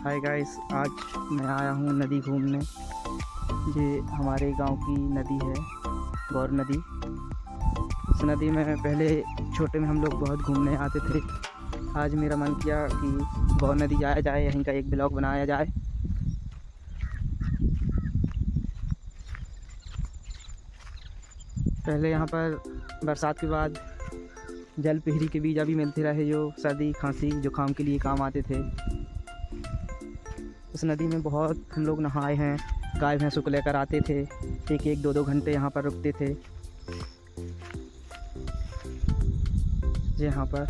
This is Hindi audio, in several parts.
हाय गाइस, आज मैं आया हूँ नदी घूमने। ये हमारे गांव की नदी है, गौर नदी। इस नदी में पहले छोटे में हम लोग बहुत घूमने आते थे। आज मेरा मन किया कि गौर नदी जाया जाए, यहीं का एक ब्लॉग बनाया जाए। पहले यहाँ पर बरसात के बाद जल पिहरी के बीज अभी मिलते रहे, जो सर्दी खांसी जुकाम के लिए काम आते थे। इस नदी में बहुत हम लोग नहाए हैं, गाय भैंसों को लेकर आते थे, एक एक दो दो घंटे यहाँ पर रुकते थे। यहाँ पर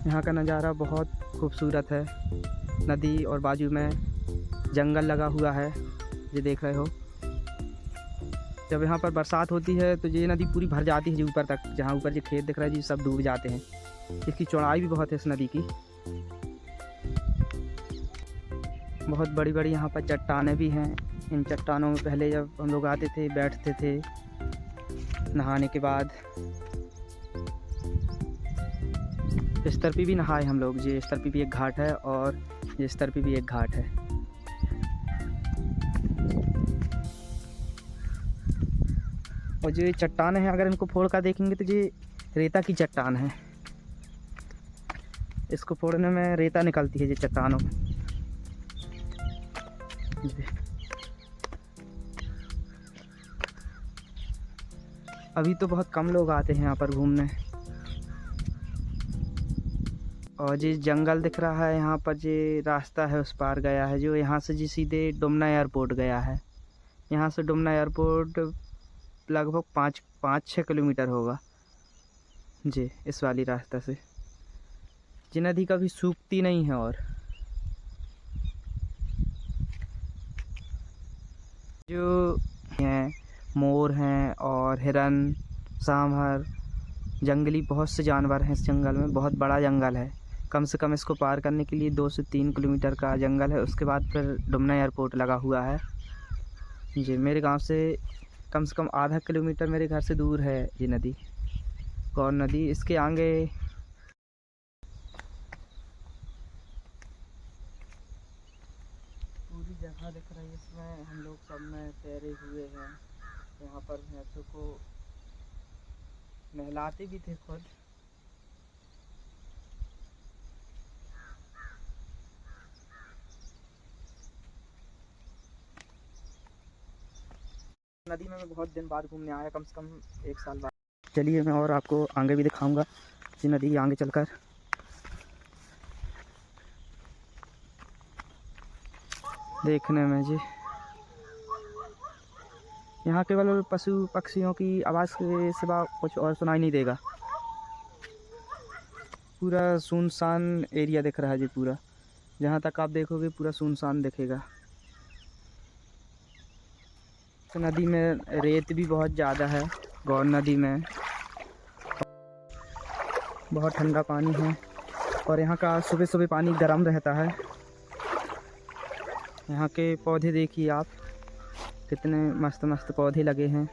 यहाँ का नज़ारा बहुत खूबसूरत है। नदी और बाजू में जंगल लगा हुआ है, ये देख रहे हो। जब यहाँ पर बरसात होती है तो ये नदी पूरी भर जाती है जी ऊपर तक। जहाँ ऊपर ये खेत दिख रहा है जी, सब डूब जाते हैं। इसकी चौड़ाई भी बहुत है इस नदी की। बहुत बड़ी बड़ी यहाँ पर चट्टानें भी हैं। इन चट्टानों में पहले जब हम लोग आते थे, बैठते थे नहाने के बाद। इस तरफ भी नहाए हम लोग। ये इस तरफ भी एक घाट है और ये इस तरफ भी एक घाट है। और जो ये चट्टान है, अगर इनको फोड़ कर देखेंगे तो ये रेता की चट्टान है। इसको फोड़ने में रेता निकलती है ये चट्टानों में। अभी तो बहुत कम लोग आते हैं यहाँ पर घूमने। और ये जंगल दिख रहा है, यहाँ पर ये रास्ता है उस पार गया है, जो यहाँ से जी सीधे डुमना एयरपोर्ट गया है। यहाँ से डुमना एयरपोर्ट लगभग 5-6 किलोमीटर होगा जी, इस वाली रास्ता से। ये नदी कभी सूखती नहीं है। और जो हैं मोर हैं और हिरन, सांभर, जंगली बहुत से जानवर हैं इस जंगल में। बहुत बड़ा जंगल है। कम से कम इसको पार करने के लिए 2 से 3 किलोमीटर का जंगल है। उसके बाद फिर डुमना एयरपोर्ट लगा हुआ है जी। मेरे गांव से कम आधा किलोमीटर मेरे घर से दूर है ये नदी, गौर नदी। इसके आगे पूरी जगह दिख रही है। इसमें हम लोग सब में तैरे हुए हैं। यहाँ पर भैंसों को नहलाते भी थे खुद। नदी में मैं बहुत दिन बाद घूमने आया, कम से कम 1 साल बाद। चलिए मैं और आपको आगे भी दिखाऊंगा ये नदी आगे चलकर। देखने में जी यहाँ केवल पशु पक्षियों की आवाज़ के सिवा कुछ और सुनाई नहीं देगा। पूरा सुनसान एरिया दिख रहा है जी। पूरा जहाँ तक आप देखोगे पूरा सुनसान दिखेगा। तो नदी में रेत भी बहुत ज़्यादा है। गौर नदी में बहुत ठंडा पानी है और यहाँ का सुबह सुबह पानी गर्म रहता है। यहाँ के पौधे देखिए आप, कितने मस्त मस्त पौधे लगे हैं।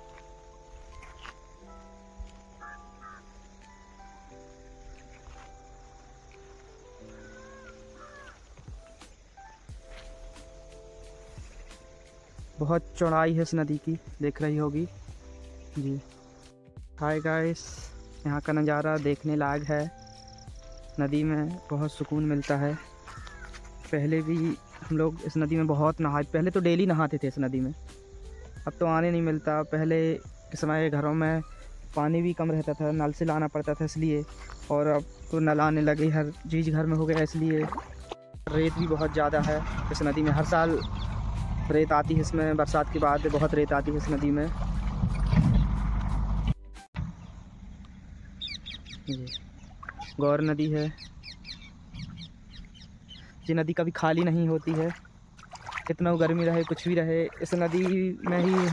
बहुत चौड़ाई है इस नदी की, देख रही होगी जी। हाय गाइस, यहाँ का नज़ारा देखने लायक है। नदी में बहुत सुकून मिलता है। पहले भी हम लोग इस नदी में बहुत नहाए। पहले तो डेली नहाते थे इस नदी में, अब तो आने नहीं मिलता। पहले के समय घरों में पानी भी कम रहता था, नल से लाना पड़ता था इसलिए। और अब तो नल आने लगे, हर चीज़ घर में हो गया इसलिए। रेत भी बहुत ज़्यादा है इस नदी में। हर साल रेत आती है इसमें, बरसात के बाद बहुत रेत आती है इस नदी में। ये गौर नदी है। ये नदी कभी खाली नहीं होती है, कितना गर्मी रहे कुछ भी रहे, इस नदी में ही